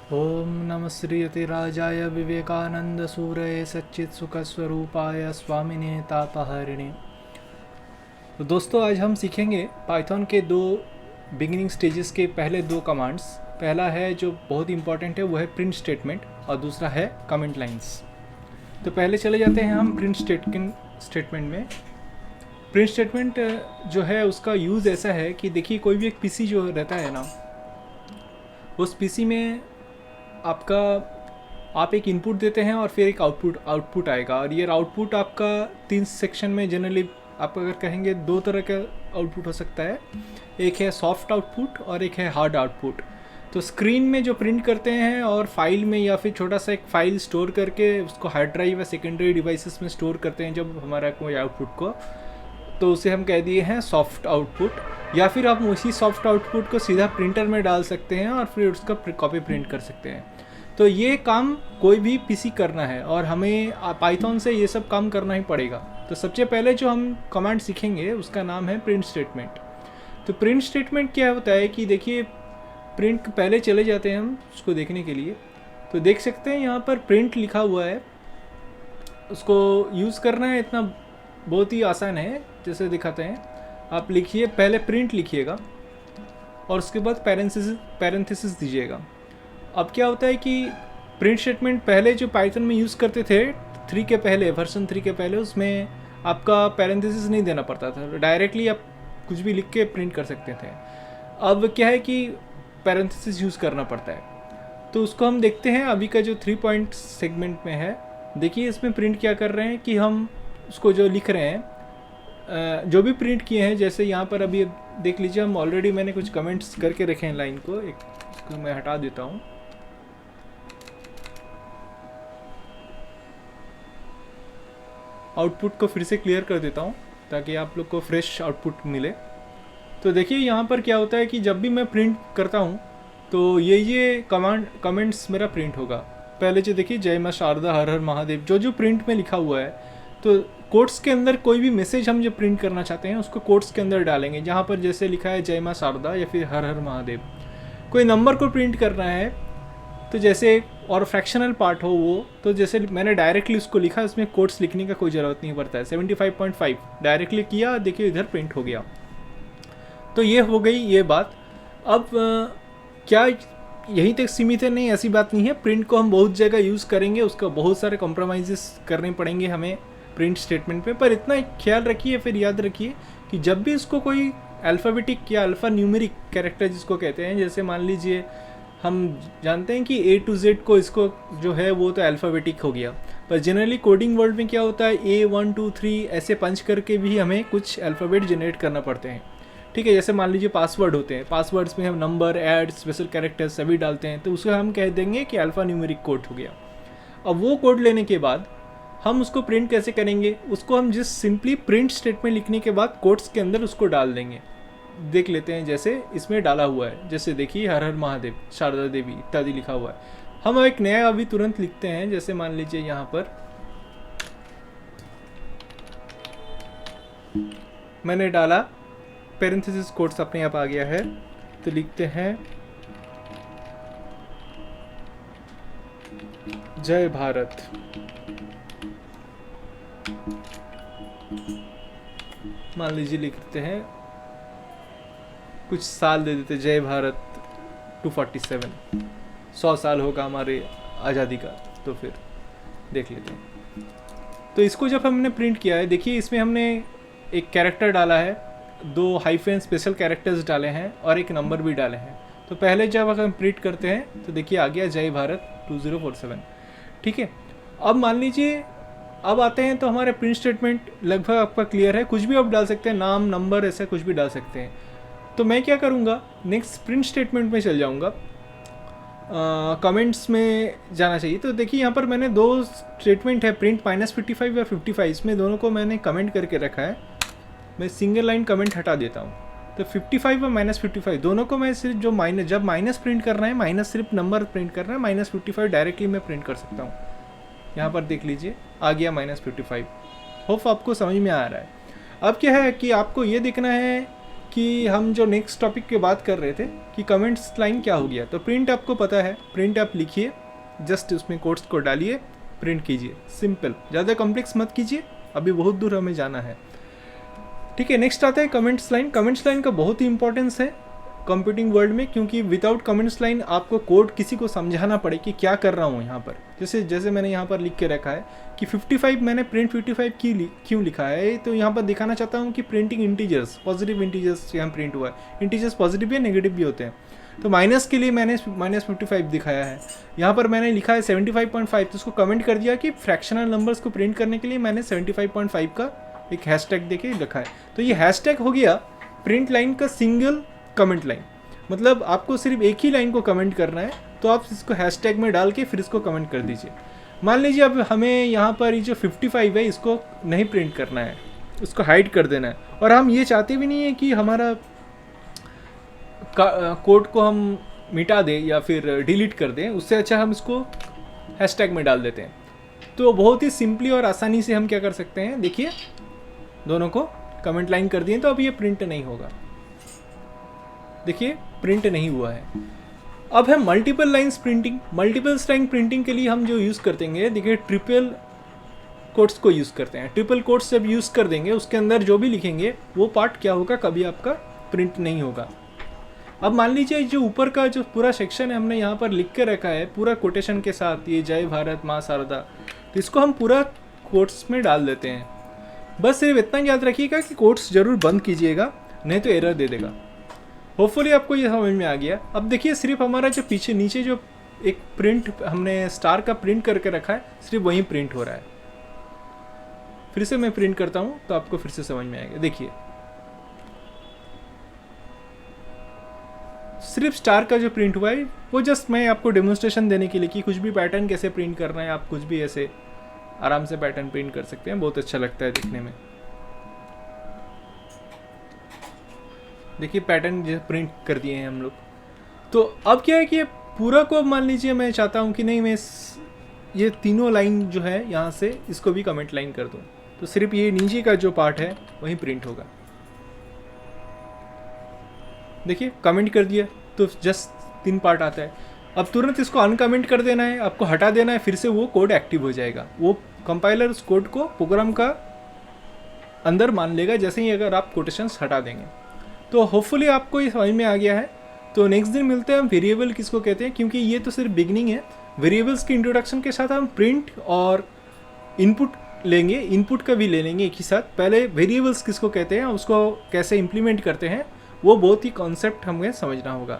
ओम नमः श्रीयतिराजाय विवेकानंदसूरये सच्चित्सुखस्वरूपाय स्वामिने तापहारिणे। तो दोस्तों, आज हम सीखेंगे पाइथन के दो बिगिनिंग स्टेजेस के पहले दो कमांड्स। पहला है जो बहुत इंपॉर्टेंट है, वो है प्रिंट स्टेटमेंट, और दूसरा है कमेंट लाइंस। तो पहले चले जाते हैं हम प्रिंट स्टेटमेंट में। प्रिंट स्टेटमेंट जो है उसका यूज़ ऐसा है कि देखिए, कोई भी एक पीसी जो रहता है ना, उस पीसी में आपका आप एक इनपुट देते हैं और फिर एक आउटपुट आएगा। और ये आउटपुट आपका 3 सेक्शन में जनरली आप अगर कहेंगे 2 तरह का आउटपुट हो सकता है। एक है सॉफ्ट आउटपुट और एक है हार्ड आउटपुट। तो स्क्रीन में जो प्रिंट करते हैं और फाइल में या फिर छोटा सा एक फाइल स्टोर करके उसको हार्ड ड्राइव या सेकेंडरी डिवाइसेस में स्टोर करते हैं जब हमारा कोई आउटपुट को, तो उसे हम कह दिए हैं सॉफ्ट आउटपुट। या फिर आप उसी सॉफ्ट आउटपुट को सीधा प्रिंटर में डाल सकते हैं और फिर उसका कॉपी प्रिंट कर सकते हैं। तो ये काम कोई भी पीसी करना है और हमें पाइथन से ये सब काम करना ही पड़ेगा। तो सबसे पहले जो हम कमांड सीखेंगे उसका नाम है प्रिंट स्टेटमेंट। तो प्रिंट स्टेटमेंट क्या होता है कि देखिए, प्रिंट पहले चले जाते हैं हम उसको देखने के लिए। तो देख सकते हैं यहाँ पर प्रिंट लिखा हुआ है, उसको यूज़ करना है इतना बहुत ही आसान है। जैसे दिखाते हैं, आप लिखिए, पहले प्रिंट लिखिएगा और उसके बाद पैरेंथेसिस दीजिएगा। अब क्या होता है कि प्रिंट स्टेटमेंट पहले जो पाइथन में यूज़ करते थे 3 के पहले, वर्जन 3 के पहले, उसमें आपका पैरेंथेसिस नहीं देना पड़ता था, डायरेक्टली आप कुछ भी लिख के प्रिंट कर सकते थे। अब क्या है कि पैरेंथेसिस यूज़ करना पड़ता है। तो उसको हम देखते हैं अभी का जो 3 पॉइंट सेगमेंट में है। देखिए इसमें प्रिंट क्या कर रहे हैं कि हम उसको जो लिख रहे हैं, जो भी प्रिंट किए हैं, जैसे यहाँ पर अभी देख लीजिए, हम ऑलरेडी मैंने कुछ कमेंट्स करके रखे हैं लाइन को, एक इसको मैं हटा देता हूँ। आउटपुट को फिर से क्लियर कर देता हूँ ताकि आप लोग को फ्रेश आउटपुट मिले। तो देखिए यहाँ पर क्या होता है कि जब भी मैं प्रिंट करता हूँ तो ये कमेंट्स मेरा प्रिंट होगा। पहले जो देखिए, जय माँ शारदा, हर हर महादेव, जो प्रिंट में लिखा हुआ है, तो कोट्स के अंदर कोई भी मैसेज हम जो प्रिंट करना चाहते हैं उसको कोट्स के अंदर डालेंगे। जहाँ पर जैसे लिखा है जय माँ शारदा या फिर हर हर महादेव। कोई नंबर को प्रिंट करना है तो जैसे, और फ्रैक्शनल पार्ट हो वो, तो जैसे मैंने डायरेक्टली उसको लिखा, इसमें कोट्स लिखने का कोई ज़रूरत नहीं पड़ता है। 75.5 डायरेक्टली किया, देखिए इधर प्रिंट हो गया। तो ये हो गई ये बात। अब क्या यहीं तक सीमित है? नहीं, ऐसी बात नहीं है। प्रिंट को हम बहुत जगह यूज़ करेंगे, उसका बहुत सारे कॉम्प्रोमाइज़ करने पड़ेंगे हमें प्रिंट स्टेटमेंट पे। पर इतना ख्याल रखिए, फिर याद रखिए कि जब भी इसको कोई अल्फ़ाबेटिक या अल्फ़ा न्यूमेरिक कैरेक्टर जिसको कहते हैं, जैसे मान लीजिए हम जानते हैं कि A to Z को इसको जो है वो तो अल्फ़ाबेटिक हो गया, पर जनरली कोडिंग वर्ल्ड में क्या होता है, A 1 2 3 ऐसे पंच करके भी हमें कुछ अल्फ़ाबेट जनरेट करना पड़ते हैं। ठीक है, जैसे मान लीजिए पासवर्ड होते हैं, पासवर्ड्स में हम नंबर, ऐड, स्पेशल कैरेक्टर्स सभी डालते हैं, तो उसे हम कह देंगे कि अल्फ़ा न्यूमेरिक कोड हो गया। अब वो कोड लेने के बाद हम उसको प्रिंट कैसे करेंगे? उसको हम जिस सिंपली प्रिंट स्टेटमेंट लिखने के बाद कोट्स के अंदर उसको डाल देंगे। देख लेते हैं, जैसे इसमें डाला हुआ है, जैसे देखिए हर हर महादेव, शारदा देवी इत्यादि लिखा हुआ है। हम एक नया अभी तुरंत लिखते हैं, जैसे मान लीजिए यहाँ पर मैंने डाला, पैरेंथेसिस कोट्स अपने आप आ गया है। तो लिखते हैं जय भारत। मान लीजिए लिखते हैं, कुछ साल दे देते, जय भारत 247, 100 साल होगा हमारे आज़ादी का। तो फिर देख लेते हैं। तो इसको जब हमने प्रिंट किया है, देखिए इसमें हमने एक कैरेक्टर डाला है, 2 हाइफन स्पेशल कैरेक्टर्स डाले हैं और एक नंबर भी डाले हैं। तो पहले जब हम प्रिंट करते हैं तो देखिए आ गया जय भारत 2047। ठीक है, अब मान लीजिए अब आते हैं तो हमारे प्रिंट स्टेटमेंट लगभग आपका क्लियर है। कुछ भी आप डाल सकते हैं, नाम, नंबर, ऐसा कुछ भी डाल सकते हैं। तो मैं क्या करूँगा, नेक्स्ट प्रिंट स्टेटमेंट में चल जाऊँगा। कमेंट्स में जाना चाहिए। तो देखिए यहाँ पर मैंने 2 स्टेटमेंट है, प्रिंट -55 या 55, इसमें दोनों को मैंने कमेंट करके रखा है। मैं सिंगल लाइन कमेंट हटा देता हूँ। तो 55 और -55 दोनों को मैं सिर्फ जो जब माइनस प्रिंट करना है, माइनस सिर्फ नंबर प्रिंट करना है, -55 डायरेक्टली मैं प्रिंट कर सकता हूँ। यहाँ पर देख लीजिए आ गया -55। होप आपको समझ में आ रहा है। अब क्या है कि आपको ये देखना है कि हम जो नेक्स्ट टॉपिक की बात कर रहे थे कि कमेंट्स लाइन क्या हो गया। तो प्रिंट आपको पता है, प्रिंट आप लिखिए, जस्ट उसमें कोट्स को डालिए, प्रिंट कीजिए, सिंपल, ज़्यादा कॉम्प्लेक्स मत कीजिए, अभी बहुत दूर हमें जाना है। ठीक है, नेक्स्ट आता है कमेंट्स लाइन। कमेंट्स लाइन का बहुत ही इंपॉर्टेंस है कंप्यूटिंग वर्ल्ड में, क्योंकि विदाउट कमेंट्स लाइन आपको कोड किसी को समझाना पड़े कि क्या कर रहा हूँ यहाँ पर। जैसे मैंने यहाँ पर लिख के रखा है कि 55 मैंने प्रिंट 55 क्यों लिखा है, तो यहाँ पर दिखाना चाहता हूँ कि प्रिंटिंग इंटीजर्स, पॉजिटिव इंटीजर्स यहाँ प्रिंट हुआ है। इंटीजर्स पॉजिटिव भी नेगेटिव भी होते हैं, तो माइनस के लिए मैंने -55 दिखाया है। यहाँ पर मैंने लिखा है 75.5, तो उसको कमेंट कर दिया कि फ्रैक्शनल नंबर्स को प्रिंट करने के लिए मैंने 75.5 का एक हैशटैग देके रखा है। तो ये हैशटैग हो गया प्रिंट लाइन का सिंगल कमेंट लाइन, मतलब आपको सिर्फ एक ही लाइन को कमेंट करना है, तो आप इसको हैशटैग में डाल के फिर इसको कमेंट कर दीजिए। मान लीजिए अब हमें यहाँ पर ये जो 55 है इसको नहीं प्रिंट करना है, उसको हाइड कर देना है, और हम ये चाहते भी नहीं है कि हमारा कोड को हम मिटा दें या फिर डिलीट कर दें, उससे अच्छा हम इसको हैशटैग में डाल देते हैं। तो बहुत ही सिंपली और आसानी से हम क्या कर सकते हैं, देखिए दोनों को कमेंट लाइन कर दिए, तो अब ये प्रिंट नहीं होगा, देखिए प्रिंट नहीं हुआ है। अब है multiple lines printing. Multiple line printing के लिए हम जो यूज़ करते हैं, देखिए ट्रिपल कोट्स को यूज़ करते हैं। ट्रिपल कोट्स जब यूज़ कर देंगे, उसके अंदर जो भी लिखेंगे वो पार्ट क्या होगा, कभी आपका प्रिंट नहीं होगा। अब मान लीजिए जो ऊपर का जो पूरा सेक्शन है हमने यहाँ पर लिख के रखा है पूरा कोटेशन के साथ, ये जय भारत माँ शारदा, तो इसको हम पूरा कोट्स में डाल देते हैं। बस सिर्फ इतना याद रखिएगा कि कोट्स जरूर बंद कीजिएगा, नहीं तो एरर दे देगा। होपफुली आपको ये समझ में आ गया। अब देखिए सिर्फ हमारा जो पीछे नीचे जो एक प्रिंट हमने स्टार का प्रिंट करके रखा है, सिर्फ वहीं प्रिंट हो रहा है। फिर से मैं प्रिंट करता हूँ तो आपको फिर से समझ में आएगा। देखिए सिर्फ स्टार का जो प्रिंट हुआ है वो जस्ट मैं आपको डेमोन्स्ट्रेशन देने के लिए कि कुछ भी पैटर्न कैसे प्रिंट करना है, आप कुछ भी ऐसे आराम से पैटर्न प्रिंट कर सकते हैं, बहुत अच्छा लगता है दिखने में। देखिए पैटर्न जो प्रिंट कर दिए हैं हम लोग। तो अब क्या है कि पूरा को मान लीजिए मैं चाहता हूँ कि नहीं मैं ये तीनों लाइन जो है यहाँ से इसको भी कमेंट लाइन कर दूँ, तो सिर्फ ये नीचे का जो पार्ट है वही प्रिंट होगा। देखिए कमेंट कर दिया तो जस्ट 3 पार्ट आता है। अब तुरंत इसको अनकमेंट कर देना है, आपको हटा देना है, फिर से वो कोड एक्टिव हो जाएगा। वो कंपाइलर उस कोड को प्रोग्राम का अंदर मान लेगा जैसे ही अगर आप कोटेशंस हटा देंगे। तो होपफुली आपको ये समझ में आ गया है। तो नेक्स्ट दिन मिलते हैं हम वेरिएबल किसको कहते हैं, क्योंकि ये तो सिर्फ बिगनिंग है। वेरिएबल्स की इंट्रोडक्शन के साथ हम प्रिंट और इनपुट लेंगे, इनपुट का भी ले लेंगे एक ही साथ। पहले वेरिएबल्स किसको कहते हैं, उसको कैसे इम्प्लीमेंट करते हैं, वो बहुत ही कॉन्सेप्ट हमें समझना होगा।